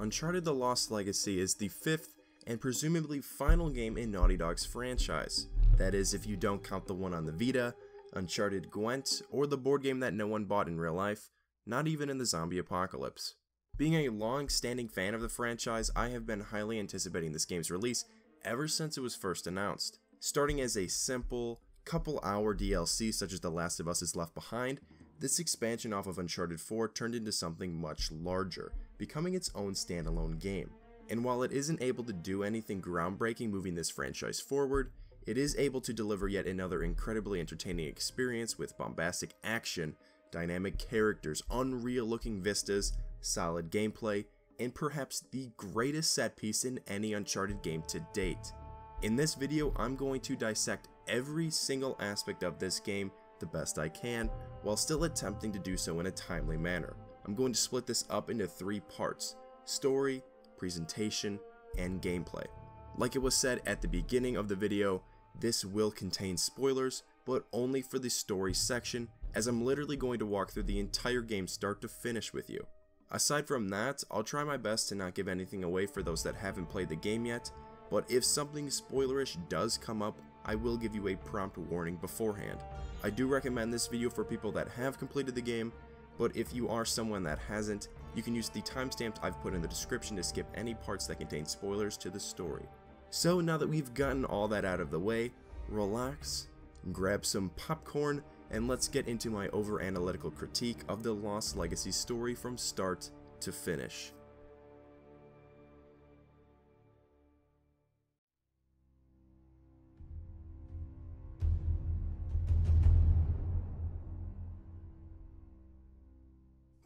Uncharted: The Lost Legacy is the 5th and presumably final game in Naughty Dog's franchise. That is, if you don't count the one on the Vita, Uncharted Gwent, or the board game that no one bought in real life, not even in the zombie apocalypse. Being a long-standing fan of the franchise, I have been highly anticipating this game's release ever since it was first announced. Starting as a simple, couple-hour DLC such as The Last of Us Is Left Behind, this expansion off of Uncharted 4 turned into something much larger, becoming its own standalone game. And while it isn't able to do anything groundbreaking moving this franchise forward, it is able to deliver yet another incredibly entertaining experience with bombastic action, dynamic characters, unreal looking vistas, solid gameplay, and perhaps the greatest set piece in any Uncharted game to date. In this video, I'm going to dissect every single aspect of this game the best I can, while still attempting to do so in a timely manner. I'm going to split this up into 3 parts: story, presentation, and gameplay. Like it was said at the beginning of the video, this will contain spoilers, but only for the story section, as I'm literally going to walk through the entire game start to finish with you. Aside from that, I'll try my best to not give anything away for those that haven't played the game yet, but if something spoilerish does come up, I will give you a prompt warning beforehand. I do recommend this video for people that have completed the game, but if you are someone that hasn't, you can use the timestamps I've put in the description to skip any parts that contain spoilers to the story. So now that we've gotten all that out of the way, relax, grab some popcorn, and let's get into my over-analytical critique of the Lost Legacy story from start to finish.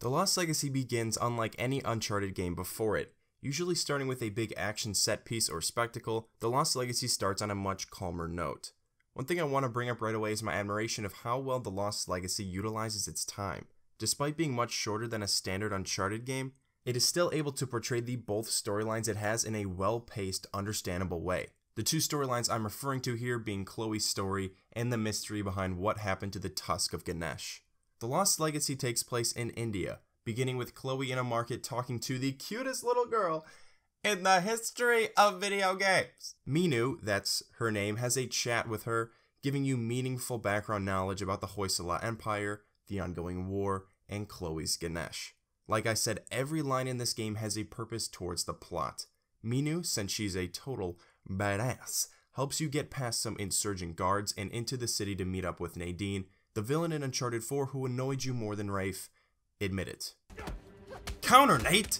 The Lost Legacy begins unlike any Uncharted game before it. Usually starting with a big action set piece or spectacle, The Lost Legacy starts on a much calmer note. One thing I want to bring up right away is my admiration of how well The Lost Legacy utilizes its time. Despite being much shorter than a standard Uncharted game, it is still able to portray the both storylines it has in a well-paced, understandable way. The 2 storylines I'm referring to here being Chloe's story and the mystery behind what happened to the Tusk of Ganesh. The Lost Legacy takes place in India, beginning with Chloe in a market talking to the cutest little girl in the history of video games. Minu, that's her name, has a chat with her, giving you meaningful background knowledge about the Hoysala Empire, the ongoing war, and Chloe's Ganesh. Like I said, every line in this game has a purpose towards the plot. Minu, since she's a total badass, helps you get past some insurgent guards and into the city to meet up with Nadine, the villain in Uncharted 4 who annoyed you more than Rafe. Admit it. Counter, Nate!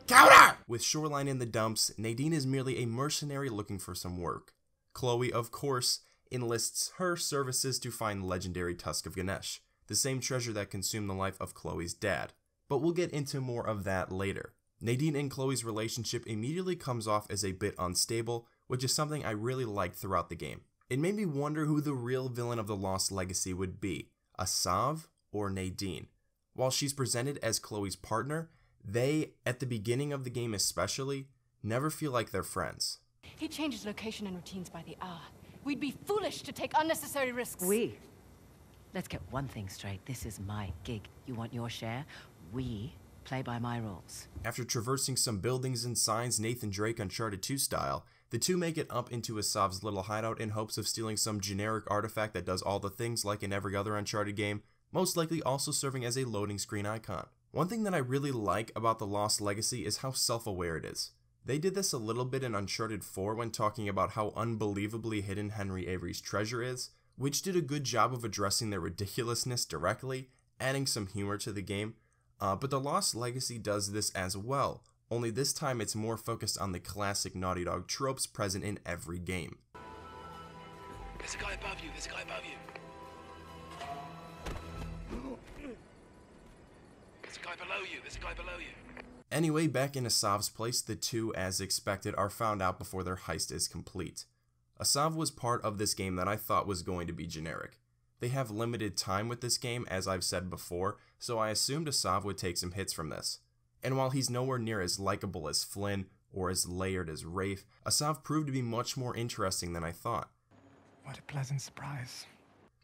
Counter! With Shoreline in the dumps, Nadine is merely a mercenary looking for some work. Chloe, of course, enlists her services to find legendary Tusk of Ganesh, the same treasure that consumed the life of Chloe's dad. But we'll get into more of that later. Nadine and Chloe's relationship immediately comes off as a bit unstable, which is something I really liked throughout the game. It made me wonder who the real villain of the Lost Legacy would be, Asav or Nadine. While she's presented as Chloe's partner, they, at the beginning of the game especially, never feel like they're friends. He changes location and routines by the hour. We'd be foolish to take unnecessary risks. Let's get one thing straight. This is my gig. You want your share? We play by my rules. After traversing some buildings and signs Nathan Drake Uncharted 2 style, the two make it up into Asav's little hideout in hopes of stealing some generic artifact that does all the things like in every other Uncharted game, most likely also serving as a loading screen icon. One thing that I really like about The Lost Legacy is how self-aware it is. They did this a little bit in Uncharted 4 when talking about how unbelievably hidden Henry Avery's treasure is, which did a good job of addressing their ridiculousness directly, adding some humor to the game, but The Lost Legacy does this as well, only this time it's more focused on the classic Naughty Dog tropes present in every game. There's a guy above you, there's a guy above you. There's a guy below you, there's a guy below you. Anyway, back in Asav's place, the two, as expected, are found out before their heist is complete. Asav was part of this game that I thought was going to be generic. They have limited time with this game, as I've said before, so I assumed Asav would take some hits from this. And while he's nowhere near as likable as Flynn, or as layered as Rafe, Asav proved to be much more interesting than I thought. What a pleasant surprise.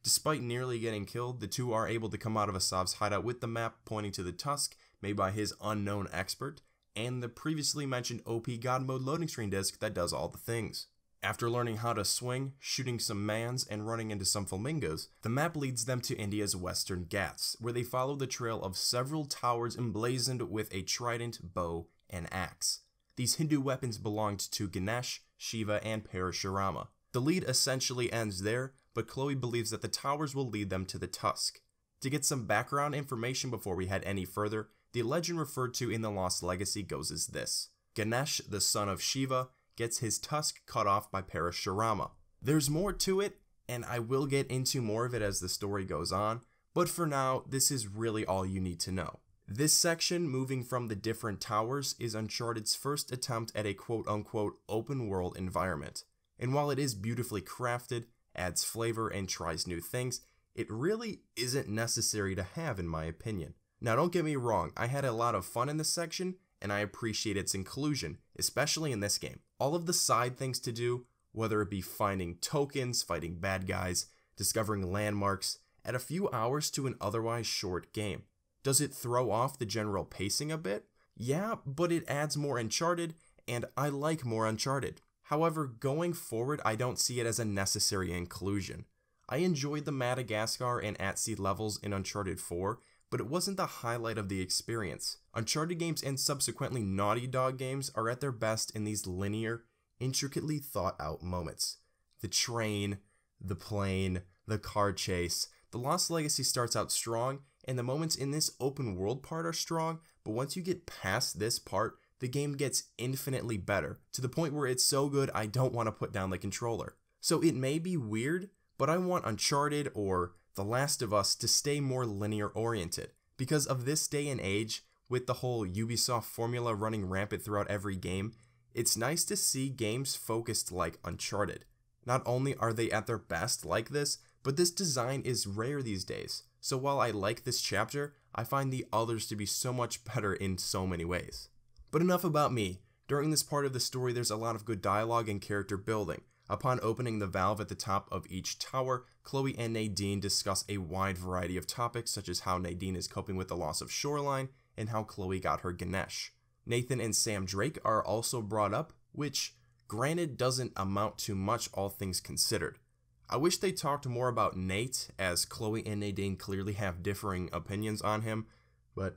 Despite nearly getting killed, the two are able to come out of Asav's hideout with the map pointing to the Tusk, made by his unknown expert, and the previously mentioned OP God Mode loading screen disc that does all the things. After learning how to swing, shooting some mans, and running into some flamingos, the map leads them to India's Western Ghats, where they follow the trail of several towers emblazoned with a trident, bow, and axe. These Hindu weapons belonged to Ganesh, Shiva, and Parashurama. The lead essentially ends there, but Chloe believes that the towers will lead them to the Tusk. To get some background information before we head any further, the legend referred to in the Lost Legacy goes as this. Ganesh, the son of Shiva, gets his tusk cut off by Parashurama. There's more to it, and I will get into more of it as the story goes on, but for now, this is really all you need to know. This section, moving from the different towers, is Uncharted's first attempt at a quote-unquote open world environment. And while it is beautifully crafted, adds flavor, and tries new things, it really isn't necessary to have in my opinion. Now don't get me wrong, I had a lot of fun in this section, and I appreciate its inclusion, especially in this game. All of the side things to do, whether it be finding tokens, fighting bad guys, discovering landmarks, add a few hours to an otherwise short game. Does it throw off the general pacing a bit? Yeah, but it adds more Uncharted, and I like more Uncharted. However, going forward, I don't see it as a necessary inclusion. I enjoyed the Madagascar and At-Sea levels in Uncharted 4, but it wasn't the highlight of the experience. Uncharted games and subsequently Naughty Dog games are at their best in these linear, intricately thought out moments. The train, the plane, the car chase. The Lost Legacy starts out strong, and the moments in this open world part are strong, but once you get past this part, the game gets infinitely better, to the point where it's so good I don't want to put down the controller. So it may be weird, but I want Uncharted or The Last of Us to stay more linear oriented. Because of this day and age, with the whole Ubisoft formula running rampant throughout every game, it's nice to see games focused like Uncharted. Not only are they at their best like this, but this design is rare these days. So while I like this chapter, I find the others to be so much better in so many ways. But enough about me. During this part of the story, there's a lot of good dialogue and character building. Upon opening the valve at the top of each tower, Chloe and Nadine discuss a wide variety of topics, such as how Nadine is coping with the loss of Shoreline, and how Chloe got her Ganesh. Nathan and Sam Drake are also brought up, which, granted, doesn't amount to much all things considered. I wish they talked more about Nate, as Chloe and Nadine clearly have differing opinions on him, but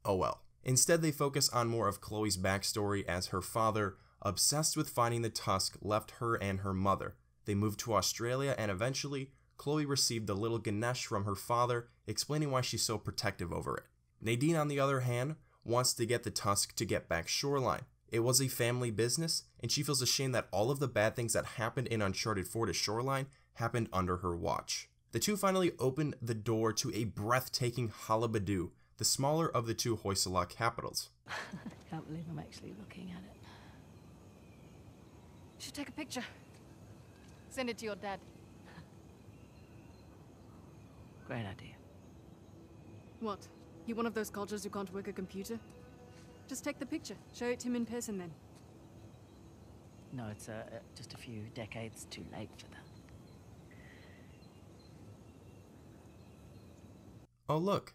oh well. Instead, they focus on more of Chloe's backstory, as her father, obsessed with finding the Tusk, left her and her mother. They moved to Australia, and eventually, Chloe received the little Ganesh from her father, explaining why she's so protective over it. Nadine, on the other hand, wants to get the Tusk to get back Shoreline. It was a family business, and she feels ashamed that all of the bad things that happened in Uncharted 4 to Shoreline happened under her watch. The two finally open the door to a breathtaking Halabadu, the smaller of the two Hoysala capitals. I can't believe I'm actually looking at it. You should take a picture. Send it to your dad. Great idea. What? You one of those cultures who can't work a computer? Just take the picture. Show it to him in person then. No, it's just a few decades too late for that. Oh look,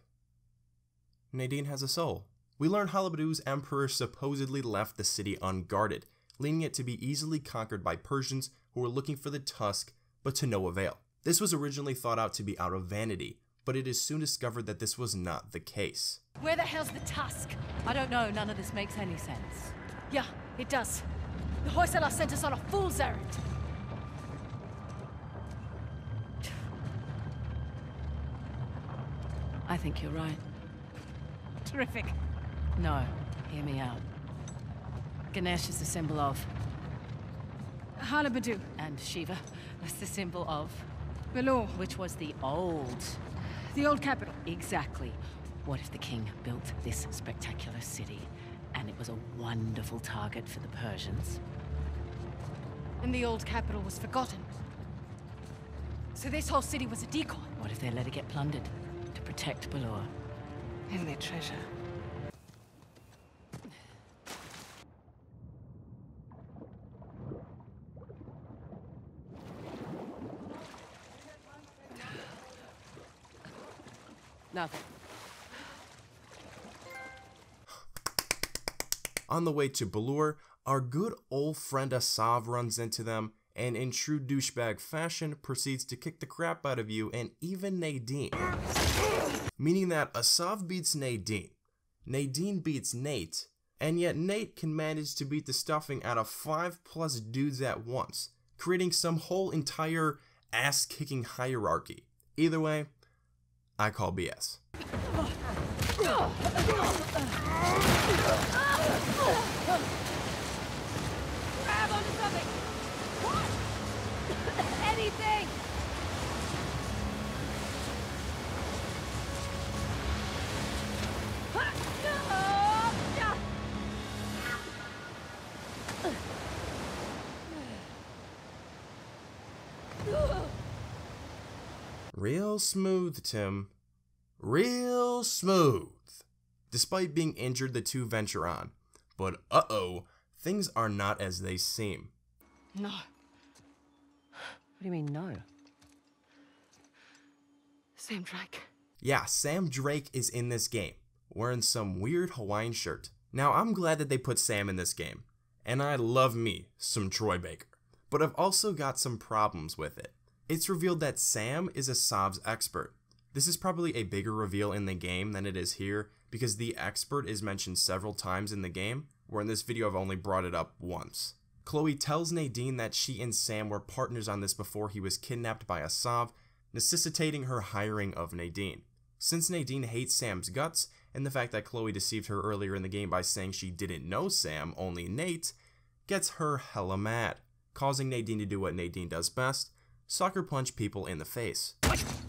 Nadine has a soul. We learn Halabadu's emperor supposedly left the city unguarded, leaving it to be easily conquered by Persians who were looking for the Tusk, but to no avail. This was originally thought out to be out of vanity, but it is soon discovered that this was not the case. Where the hell's the Tusk? I don't know, none of this makes any sense. Yeah, it does. The Hoysala sent us on a fool's errand. I think you're right. Terrific. No, hear me out. Ganesh is the symbol of, Halabadu. and Shiva was the symbol of, Balor. which was the old. The old capital. Exactly. What if the king built this spectacular city, and it was a wonderful target for the Persians? And the old capital was forgotten. So this whole city was a decoy. What if they let it get plundered to protect Balor? And their treasure. Nothing. On the way to Balur, our good old friend Asav runs into them, and in true douchebag fashion proceeds to kick the crap out of you and even Nadine. Meaning that Asav beats Nadine, Nadine beats Nate, and yet Nate can manage to beat the stuffing out of 5+ dudes at once, creating some whole entire ass-kicking hierarchy. Either way, I call BS. Grab onto something! What? Anything! Real smooth, Tim. Real smooth. Despite being injured, the two venture on. But uh-oh, things are not as they seem. No. What do you mean, no? Sam Drake. Yeah, Sam Drake is in this game, wearing some weird Hawaiian shirt. Now, I'm glad that they put Sam in this game, and I love me some Troy Baker. But I've also got some problems with it. It's revealed that Sam is Asav's expert. This is probably a bigger reveal in the game than it is here, because the expert is mentioned several times in the game, where in this video I've only brought it up once. Chloe tells Nadine that she and Sam were partners on this before he was kidnapped by Asav, necessitating her hiring of Nadine. Since Nadine hates Sam's guts, and the fact that Chloe deceived her earlier in the game by saying she didn't know Sam, only Nate, gets her hella mad, causing Nadine to do what Nadine does best, sucker punch people in the face.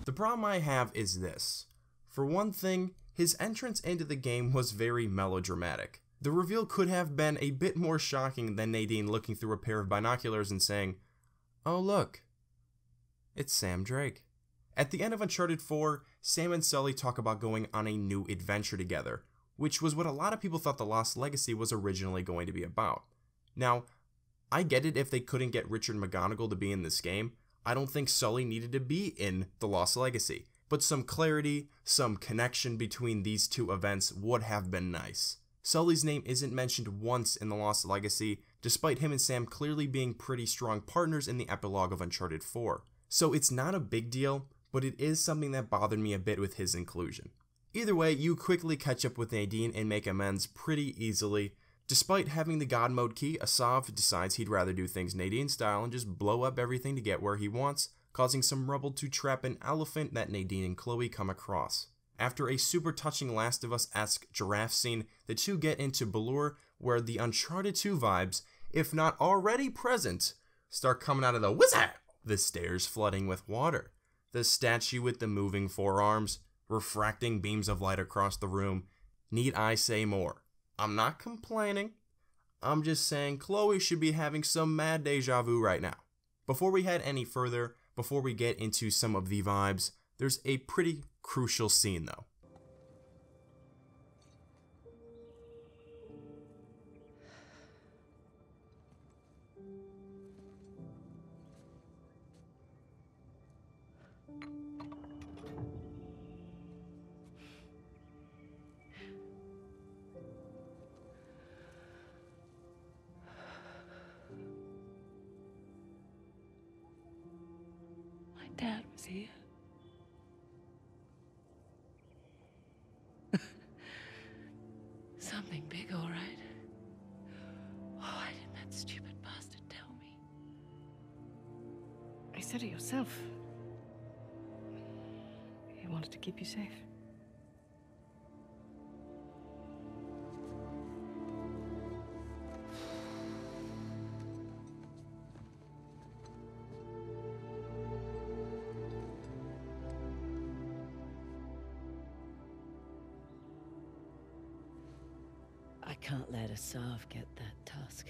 The problem I have is this. For one thing, his entrance into the game was very melodramatic. The reveal could have been a bit more shocking than Nadine looking through a pair of binoculars and saying, "Oh look, it's Sam Drake." At the end of Uncharted 4, Sam and Sully talk about going on a new adventure together, which was what a lot of people thought The Lost Legacy was originally going to be about. Now, I get it if they couldn't get Richard McGonagle to be in this game. I don't think Sully needed to be in The Lost Legacy, but some clarity, some connection between these two events would have been nice. Sully's name isn't mentioned once in The Lost Legacy, despite him and Sam clearly being pretty strong partners in the epilogue of Uncharted 4. So it's not a big deal, but it is something that bothered me a bit with his inclusion. Either way, you quickly catch up with Nadine and make amends pretty easily. Despite having the God Mode key, Asav decides he'd rather do things Nadine style and just blow up everything to get where he wants, causing some rubble to trap an elephant that Nadine and Chloe come across. After a super touching Last of Us-esque giraffe scene, the two get into Balur, where the Uncharted 2 vibes, if not already present, start coming out of the wizard. The stairs flooding with water, the statue with the moving forearms, refracting beams of light across the room. Need I say more? I'm not complaining. I'm just saying Chloe should be having some mad deja vu right now. Before we head any further, before we get into some of the vibes, there's a pretty crucial scene though. Dad was here. Something big, all right. Why didn't that stupid bastard tell me? You said it yourself. He wanted to keep you safe. I can't let Asav get that tusk.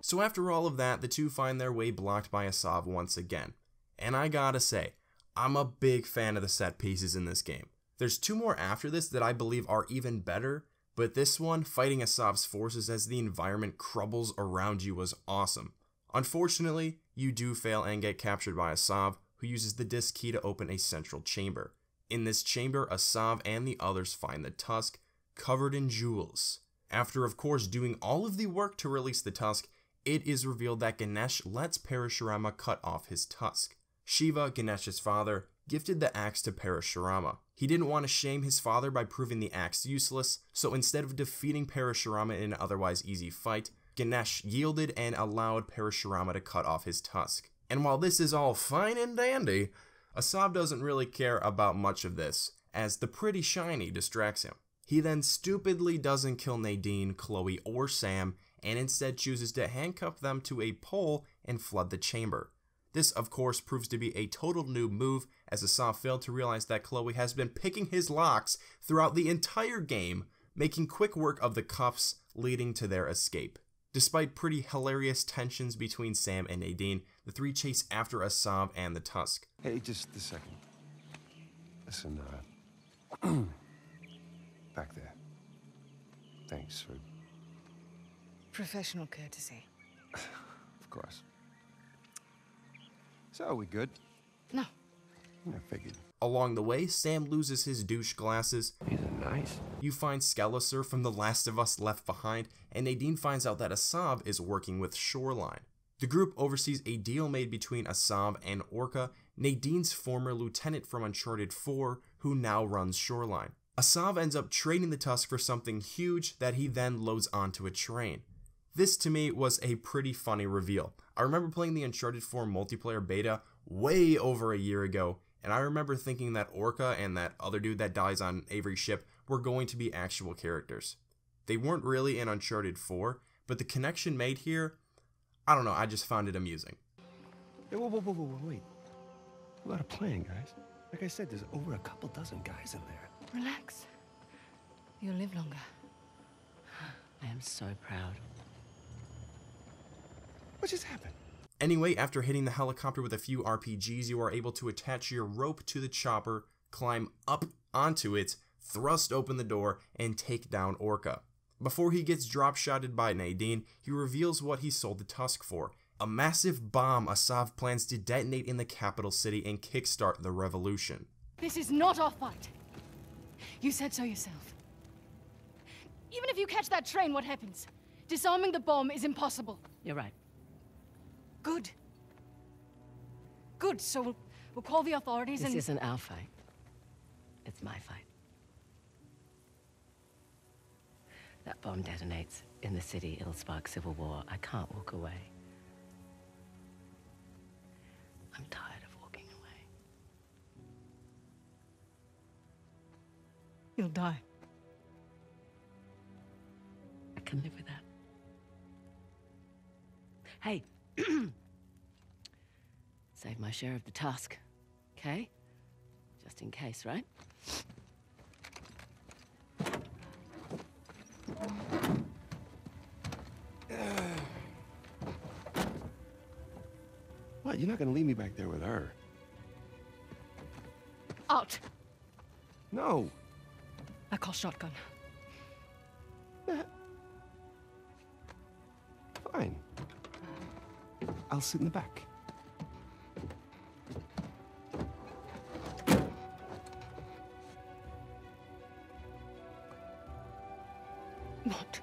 So after all of that, the two find their way blocked by Asav once again. And I gotta say, I'm a big fan of the set pieces in this game. There's two more after this that I believe are even better, but this one, fighting Asav's forces as the environment crumbles around you, was awesome. Unfortunately, you do fail and get captured by Asav, who uses the disc key to open a central chamber. In this chamber, Asav and the others find the tusk, covered in jewels. After of course doing all of the work to release the tusk, it is revealed that Ganesh lets Parashurama cut off his tusk. Shiva, Ganesh's father, gifted the axe to Parashurama. He didn't want to shame his father by proving the axe useless, so instead of defeating Parashurama in an otherwise easy fight, Ganesh yielded and allowed Parashurama to cut off his tusk. And while this is all fine and dandy, Asav doesn't really care about much of this, as the pretty shiny distracts him. He then stupidly doesn't kill Nadine, Chloe, or Sam, and instead chooses to handcuff them to a pole and flood the chamber. This, of course, proves to be a total noob move, as Asav failed to realize that Chloe has been picking his locks throughout the entire game, making quick work of the cuffs leading to their escape. Despite pretty hilarious tensions between Sam and Nadine, the three chase after Asav and the tusk. Hey, just a second. Listen, back there. Thanks for... Professional courtesy. Of course. So, are we good? No. I figured. Along the way, Sam loses his douche glasses. These are nice. You find Skeletor from The Last of Us Left Behind, and Nadine finds out that Asav is working with Shoreline. The group oversees a deal made between Asav and Orca, Nadine's former lieutenant from Uncharted 4, who now runs Shoreline. Asav ends up trading the tusk for something huge that he then loads onto a train. This to me was a pretty funny reveal. I remember playing the Uncharted 4 multiplayer beta way over a year ago, and I remember thinking that Orca and that other dude that dies on Avery's ship were going to be actual characters. They weren't really in Uncharted 4, but the connection made here, I don't know, I just found it amusing. Hey, whoa, wait. A lot of playing, guys. Like I said, there's over a couple dozen guys in there. Relax. You'll live longer. I am so proud. What just happened? Anyway, after hitting the helicopter with a few RPGs, you are able to attach your rope to the chopper, climb up onto it, thrust open the door, and take down Orca. Before he gets drop-shotted by Nadine, he reveals what he sold the tusk for. A massive bomb Asav plans to detonate in the capital city and kickstart the revolution. This is not our fight. You said so yourself. Even if you catch that train, what happens? Disarming the bomb is impossible. You're right. Good. Good, so we'll call the authorities This and... isn't our fight. It's my fight. That bomb detonates in the city. It'll spark civil war. I can't walk away. I'm tired of walking away. You'll die. I can live with that. Hey. Save my share of the tusk, okay? Just in case, right? What, you're not gonna leave me back there with her? Out. No. I call shotgun. Fine. I'll sit in the back. What?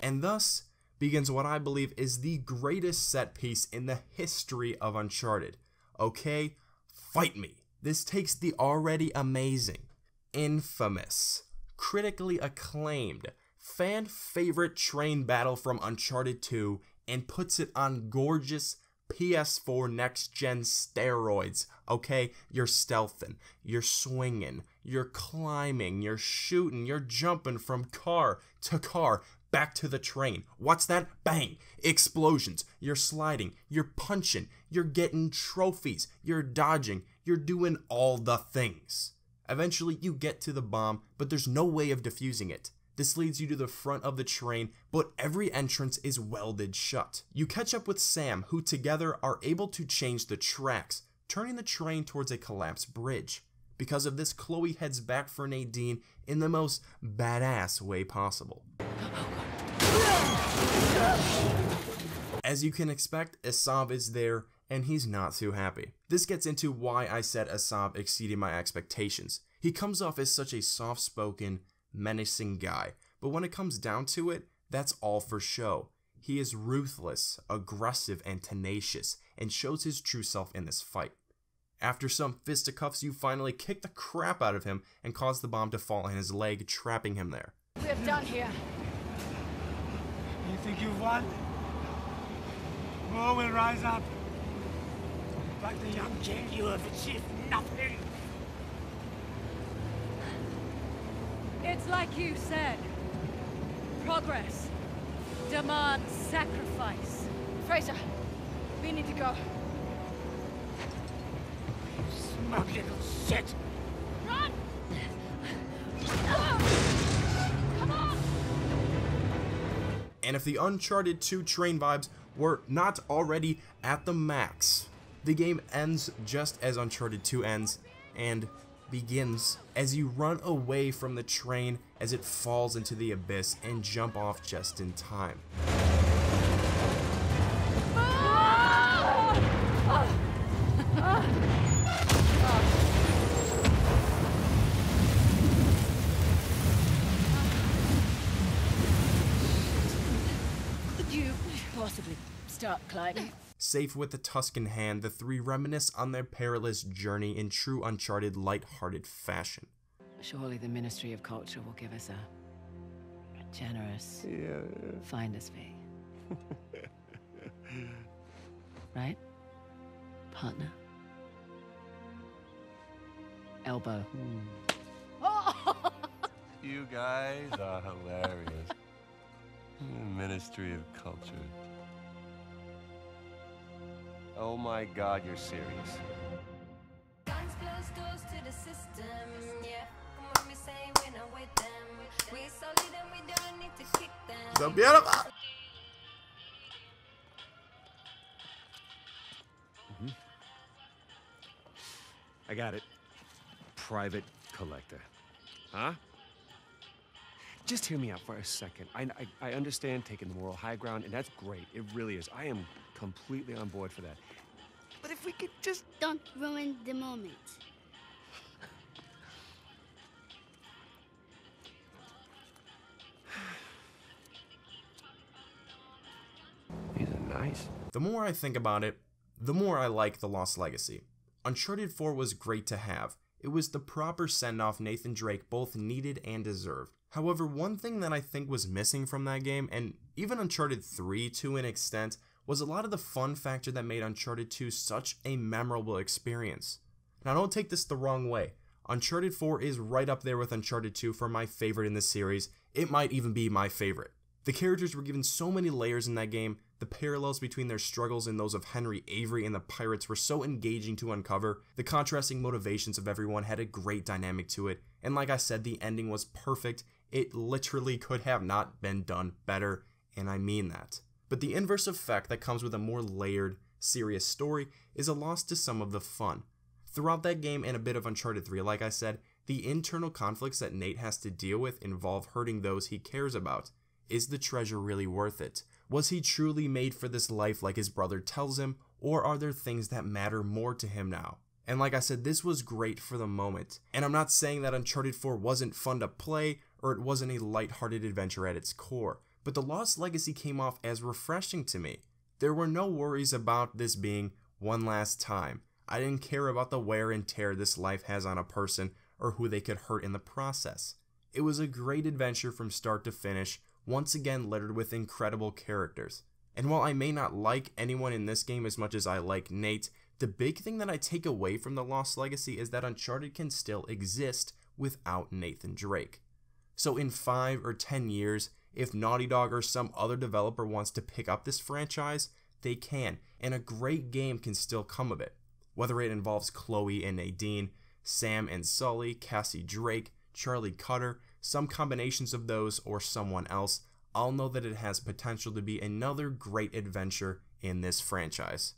And thus begins what I believe is the greatest set piece in the history of Uncharted. Okay, fight me. This takes the already amazing, infamous, critically acclaimed, fan favorite train battle from Uncharted 2 and puts it on gorgeous PS4 next-gen steroids. Okay, you're stealthing, you're swinging, you're climbing, you're shooting, you're jumping from car to car, back to the train. What's that? Bang! Explosions. You're sliding, you're punching, you're getting trophies, you're dodging, you're doing all the things. Eventually, you get to the bomb, but there's no way of defusing it. This leads you to the front of the train, but every entrance is welded shut. You catch up with Sam, who together are able to change the tracks, turning the train towards a collapsed bridge. Because of this, Chloe heads back for Nadine in the most badass way possible. As you can expect, Asav is there, and he's not too happy. This gets into why I said Assab exceeded my expectations. He comes off as such a soft-spoken, menacing guy, but when it comes down to it, that's all for show. He is ruthless, aggressive, and tenacious, and shows his true self in this fight. After some fisticuffs, you finally kick the crap out of him and cause the bomb to fall on his leg, trapping him there. We have done here. You think you've won? War will rise up. Like the young king, you have achieved nothing. It's like you said. Progress demands sacrifice. Fraser, we need to go. Smug little shit. Run! Come on! And if the Uncharted 2 train vibes were not already at the max, the game ends just as Uncharted 2 ends and begins as you run away from the train as it falls into the abyss and jump off just in time. Could you possibly start climbing? Safe with the tusk in hand, the three reminisce on their perilous journey in true Uncharted light-hearted fashion. Surely the Ministry of Culture will give us a generous finder's fee. Right? Partner? Elbow. You guys are hilarious. Ministry of Culture. Oh my God, you're serious. Guns close doors to the system, yeah. When we say we're not with them, we solid and we don't need to kick them. So beautiful! I got it. Private collector. Huh? Just hear me out for a second. I understand taking the moral high ground, and that's great. It really is. I am completely on board for that. But if we could just... Don't ruin the moment. These are nice. The more I think about it, the more I like The Lost Legacy. Uncharted 4 was great to have. It was the proper send-off Nathan Drake both needed and deserved. However, one thing that I think was missing from that game, and even Uncharted 3 to an extent, was a lot of the fun factor that made Uncharted 2 such a memorable experience. Now don't take this the wrong way. Uncharted 4 is right up there with Uncharted 2 for my favorite in the series. It might even be my favorite. The characters were given so many layers in that game. The parallels between their struggles and those of Henry Avery and the pirates were so engaging to uncover. The contrasting motivations of everyone had a great dynamic to it. And like I said, the ending was perfect. It literally could have not been done better, and I mean that. But the inverse effect that comes with a more layered, serious story is a loss to some of the fun. Throughout that game and a bit of Uncharted 3, like I said, the internal conflicts that Nate has to deal with involve hurting those he cares about. Is the treasure really worth it? Was he truly made for this life like his brother tells him, or are there things that matter more to him now? And like I said, this was great for the moment. And I'm not saying that Uncharted 4 wasn't fun to play, or it wasn't a lighthearted adventure at its core, but The Lost Legacy came off as refreshing to me. There were no worries about this being one last time. I didn't care about the wear and tear this life has on a person, or who they could hurt in the process. It was a great adventure from start to finish, once again littered with incredible characters. And while I may not like anyone in this game as much as I like Nate, the big thing that I take away from The Lost Legacy is that Uncharted can still exist without Nathan Drake. So in 5 or 10 years, if Naughty Dog or some other developer wants to pick up this franchise, they can, and a great game can still come of it. Whether it involves Chloe and Nadine, Sam and Sully, Cassie Drake, Charlie Cutter, some combinations of those, or someone else, I'll know that it has potential to be another great adventure in this franchise.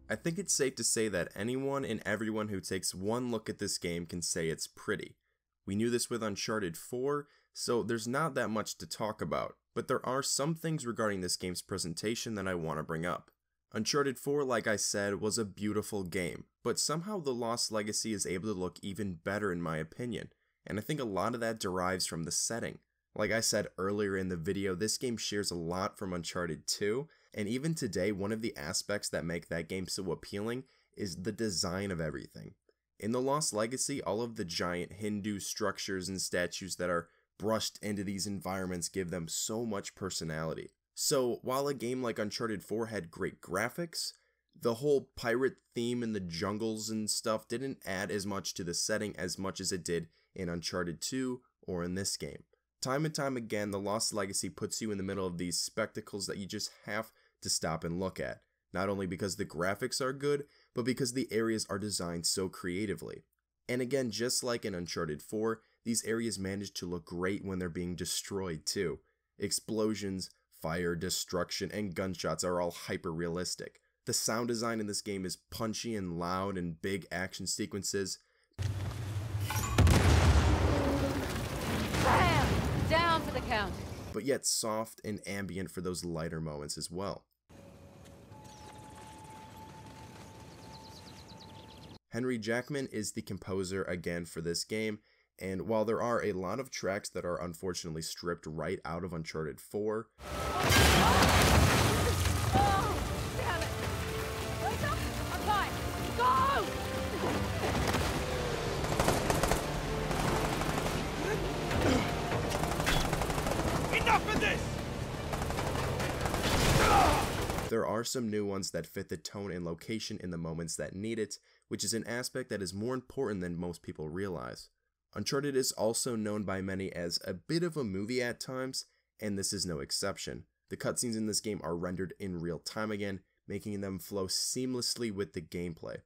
I think it's safe to say that anyone and everyone who takes one look at this game can say it's pretty. We knew this with Uncharted 4, so there's not that much to talk about, but there are some things regarding this game's presentation that I want to bring up. Uncharted 4, like I said, was a beautiful game, but somehow The Lost Legacy is able to look even better in my opinion, and I think a lot of that derives from the setting. Like I said earlier in the video, this game shares a lot from Uncharted 2, and even today, one of the aspects that make that game so appealing is the design of everything. In The Lost Legacy, all of the giant Hindu structures and statues that are brushed into these environments give them so much personality. So, while a game like Uncharted 4 had great graphics, the whole pirate theme in the jungles and stuff didn't add as much to the setting as much as it did in Uncharted 2 or in this game. Time and time again, The Lost Legacy puts you in the middle of these spectacles that you just have to stop and look at, not only because the graphics are good, but because the areas are designed so creatively. And again, just like in Uncharted 4, these areas manage to look great when they're being destroyed too. Explosions, fire, destruction, and gunshots are all hyper-realistic. The sound design in this game is punchy and loud and big action sequences. Bam! Down for the count. But yet soft and ambient for those lighter moments as well. Henry Jackman is the composer again for this game, and while there are a lot of tracks that are unfortunately stripped right out of Uncharted 4, Oh, damn it! Wait up! I'm fine! Go! Enough of this! there are some new ones that fit the tone and location in the moments that need it, which is an aspect that is more important than most people realize. Uncharted is also known by many as a bit of a movie at times, and this is no exception. The cutscenes in this game are rendered in real time again, making them flow seamlessly with the gameplay.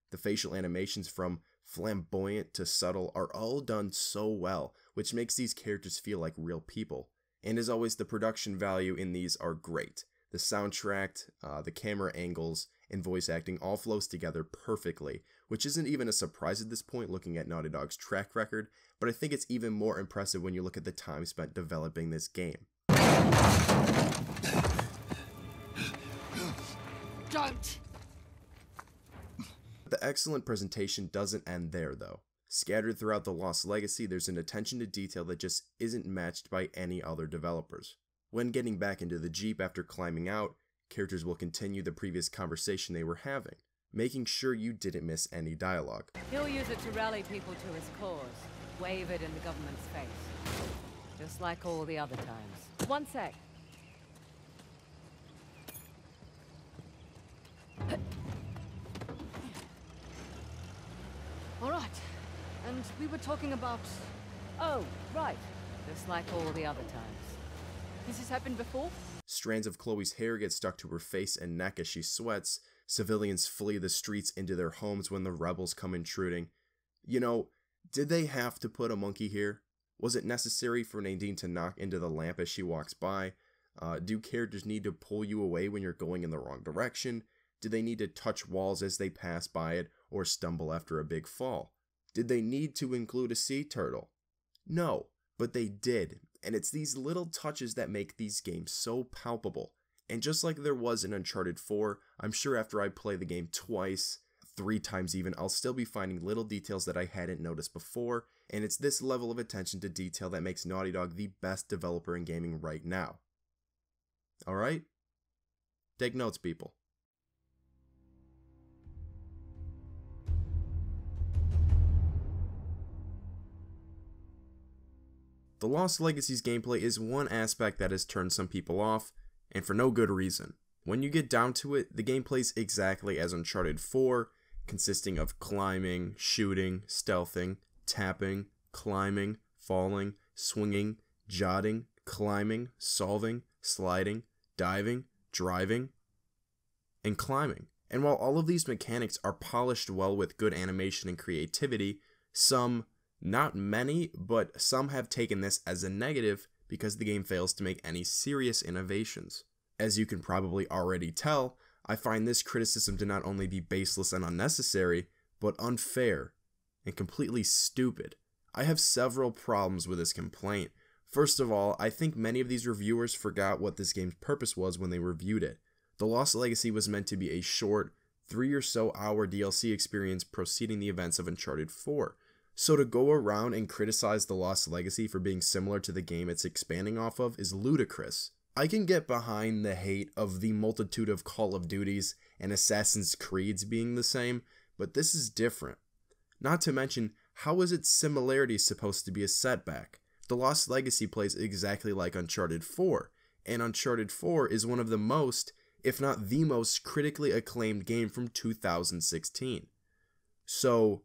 The facial animations from flamboyant to subtle are all done so well, which makes these characters feel like real people. And as always, the production value in these are great. The soundtrack, the camera angles, and voice acting all flows together perfectly, which isn't even a surprise at this point looking at Naughty Dog's track record, but I think it's even more impressive when you look at the time spent developing this game. Don't! The excellent presentation doesn't end there though. Scattered throughout The Lost Legacy, there's an attention to detail that just isn't matched by any other developers. When getting back into the Jeep after climbing out, characters will continue the previous conversation they were having, making sure you didn't miss any dialogue. He'll use it to rally people to his cause, wave it in the government's face. Just like all the other times. One sec. Alright. And we were talking about... Oh, right. Just like all the other times. This has happened before? Strands of Chloe's hair get stuck to her face and neck as she sweats. Civilians flee the streets into their homes when the rebels come intruding. You know, did they have to put a monkey here? Was it necessary for Nadine to knock into the lamp as she walks by? Do characters need to pull you away when you're going in the wrong direction? Do they need to touch walls as they pass by it or stumble after a big fall? Did they need to include a sea turtle? No, but they did, and it's these little touches that make these games so palpable. And just like there was in Uncharted 4, I'm sure after I play the game twice, 3 times even, I'll still be finding little details that I hadn't noticed before, and it's this level of attention to detail that makes Naughty Dog the best developer in gaming right now. Alright? Take notes, people. The Lost Legacy's gameplay is one aspect that has turned some people off, and for no good reason. When you get down to it, the gameplay's exactly as Uncharted 4, consisting of climbing, shooting, stealthing, tapping, climbing, falling, swinging, jotting, climbing, solving, sliding, diving, driving, and climbing. And while all of these mechanics are polished well with good animation and creativity, some, not many, but some have taken this as a negative because the game fails to make any serious innovations. As you can probably already tell, I find this criticism to not only be baseless and unnecessary, but unfair and completely stupid. I have several problems with this complaint. First of all, I think many of these reviewers forgot what this game's purpose was when they reviewed it. The Lost Legacy was meant to be a short, 3 or so hour DLC experience preceding the events of Uncharted 4. So to go around and criticize The Lost Legacy for being similar to the game it's expanding off of is ludicrous. I can get behind the hate of the multitude of Call of Duties and Assassin's Creeds being the same, but this is different. Not to mention, how is its similarity supposed to be a setback? The Lost Legacy plays exactly like Uncharted 4, and Uncharted 4 is one of the most, if not the most, critically acclaimed game from 2016. So,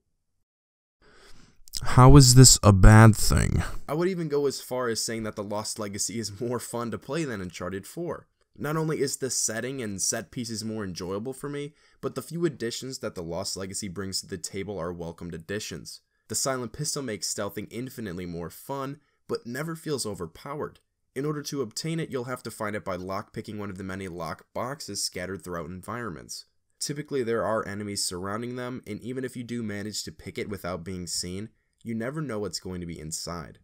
how is this a bad thing? I would even go as far as saying that The Lost Legacy is more fun to play than Uncharted 4. Not only is the setting and set pieces more enjoyable for me, but the few additions that The Lost Legacy brings to the table are welcomed additions. The Silent Pistol makes stealthing infinitely more fun, but never feels overpowered. In order to obtain it, you'll have to find it by lockpicking one of the many lock boxes scattered throughout environments. Typically there are enemies surrounding them, and even if you do manage to pick it without being seen, you never know what's going to be inside.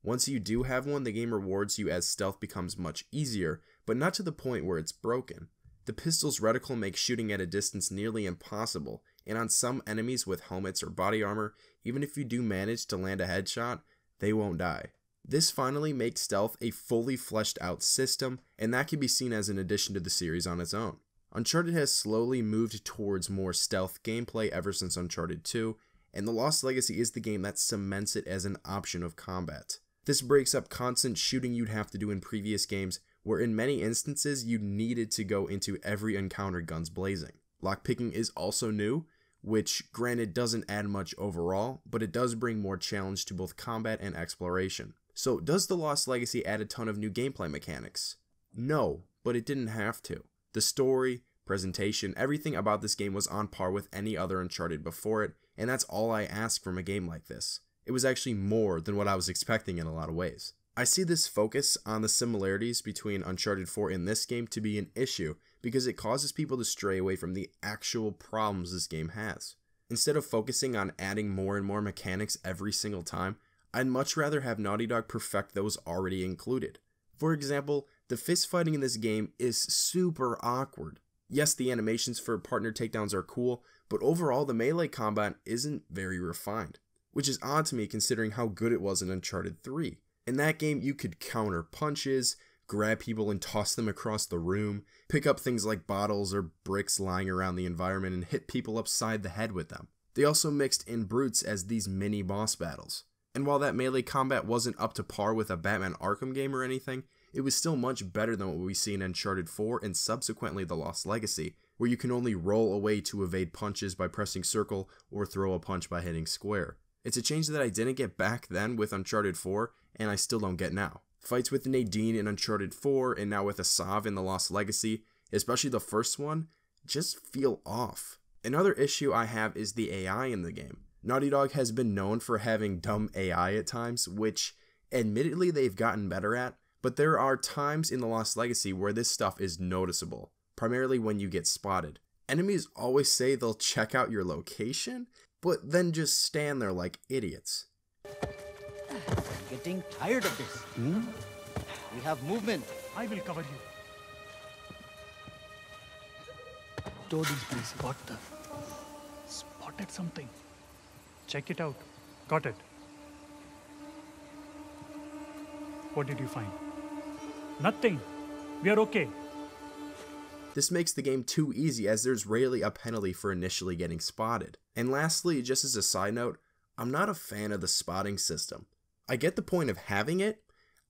Once you do have one, the game rewards you as stealth becomes much easier, but not to the point where it's broken. The pistol's reticle makes shooting at a distance nearly impossible, and on some enemies with helmets or body armor, even if you do manage to land a headshot, they won't die. This finally makes stealth a fully fleshed out system, and that can be seen as an addition to the series on its own. Uncharted has slowly moved towards more stealth gameplay ever since Uncharted 2, and The Lost Legacy is the game that cements it as an option of combat. This breaks up constant shooting you'd have to do in previous games, where in many instances you needed to go into every encounter guns blazing. Lockpicking is also new, which granted doesn't add much overall, but it does bring more challenge to both combat and exploration. So does The Lost Legacy add a ton of new gameplay mechanics? No, but it didn't have to. The story, presentation, everything about this game was on par with any other Uncharted before it, and that's all I ask from a game like this. It was actually more than what I was expecting in a lot of ways. I see this focus on the similarities between Uncharted 4 and this game to be an issue because it causes people to stray away from the actual problems this game has. Instead of focusing on adding more and more mechanics every single time, I'd much rather have Naughty Dog perfect those already included. For example, the fist fighting in this game is super awkward. Yes, the animations for partner takedowns are cool, but overall the melee combat isn't very refined, which is odd to me considering how good it was in Uncharted 3. In that game, you could counter punches, grab people and toss them across the room, pick up things like bottles or bricks lying around the environment and hit people upside the head with them. They also mixed in brutes as these mini boss battles. And while that melee combat wasn't up to par with a Batman Arkham game or anything, it was still much better than what we see in Uncharted 4 and subsequently The Lost Legacy, where you can only roll away to evade punches by pressing circle or throw a punch by hitting square. It's a change that I didn't get back then with Uncharted 4, and I still don't get now. Fights with Nadine in Uncharted 4 and now with Asav in The Lost Legacy, especially the first one, just feel off. Another issue I have is the AI in the game. Naughty Dog has been known for having dumb AI at times, which admittedly they've gotten better at, but there are times in The Lost Legacy where this stuff is noticeable, primarily when you get spotted. Enemies always say they'll check out your location, but then just stand there like idiots. Getting tired of this. We have movement. I will cover you. Toadies, please. Spotted something. Check it out. Got it. What did you find? Nothing. We are okay. This makes the game too easy as there's rarely a penalty for initially getting spotted. And lastly, just as a side note, I'm not a fan of the spotting system. I get the point of having it,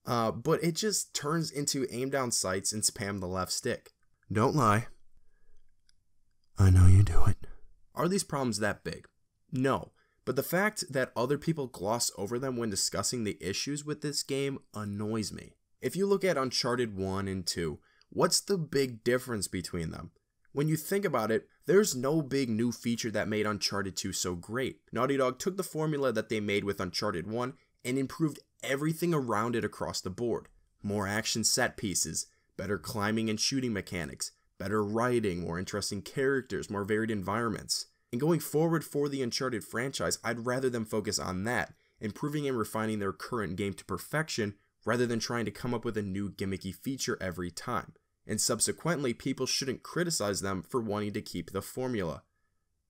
but it just turns into aim down sights and spam the left stick. Don't lie. I know you do it. Are these problems that big? No, but the fact that other people gloss over them when discussing the issues with this game annoys me. If you look at Uncharted 1 and 2, what's the big difference between them? When you think about it, there's no big new feature that made Uncharted 2 so great. Naughty Dog took the formula that they made with Uncharted 1 and improved everything around it across the board. More action set pieces, better climbing and shooting mechanics, better writing, more interesting characters, more varied environments. And going forward for the Uncharted franchise, I'd rather them focus on that improving and refining their current game to perfection rather than trying to come up with a new gimmicky feature every time. And subsequently, people shouldn't criticize them for wanting to keep the formula,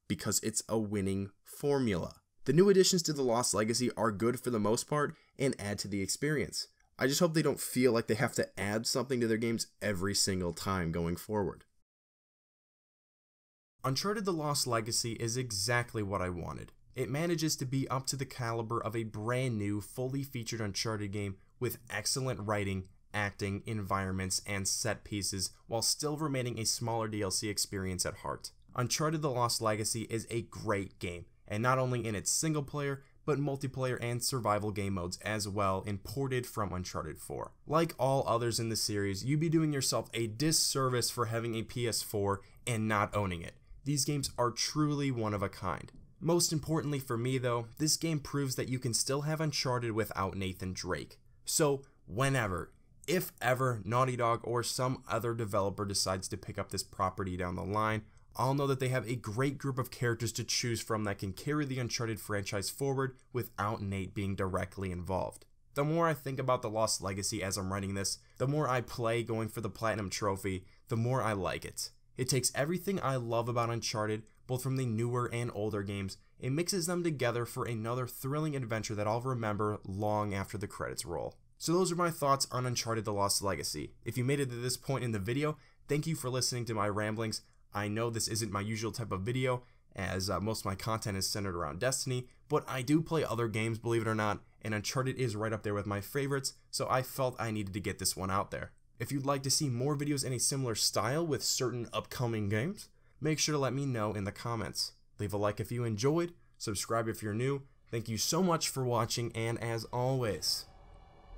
because it's a winning formula. The new additions to the Lost Legacy are good for the most part and add to the experience. I just hope they don't feel like they have to add something to their games every single time going forward. Uncharted: The Lost Legacy is exactly what I wanted. It manages to be up to the caliber of a brand new, fully featured Uncharted game with excellent writing, acting, environments, and set pieces, while still remaining a smaller DLC experience at heart. Uncharted: The Lost Legacy is a great game, and not only in its single player, but multiplayer and survival game modes as well, imported from Uncharted 4. Like all others in the series, you'd be doing yourself a disservice for having a PS4 and not owning it. These games are truly one of a kind. Most importantly for me though, this game proves that you can still have Uncharted without Nathan Drake. So whenever, if ever, Naughty Dog or some other developer decides to pick up this property down the line, I'll know that they have a great group of characters to choose from that can carry the Uncharted franchise forward without Nate being directly involved. The more I think about the Lost Legacy as I'm writing this, the more I play going for the Platinum Trophy, the more I like it. It takes everything I love about Uncharted, both from the newer and older games, and mixes them together for another thrilling adventure that I'll remember long after the credits roll. So those are my thoughts on Uncharted: The Lost Legacy. If you made it to this point in the video, thank you for listening to my ramblings. I know this isn't my usual type of video, as most of my content is centered around Destiny, but I do play other games, believe it or not, and Uncharted is right up there with my favorites, so I felt I needed to get this one out there. If you'd like to see more videos in a similar style with certain upcoming games, make sure to let me know in the comments. Leave a like if you enjoyed, subscribe if you're new. Thank you so much for watching, and as always,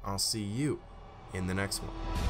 I'll see you in the next one.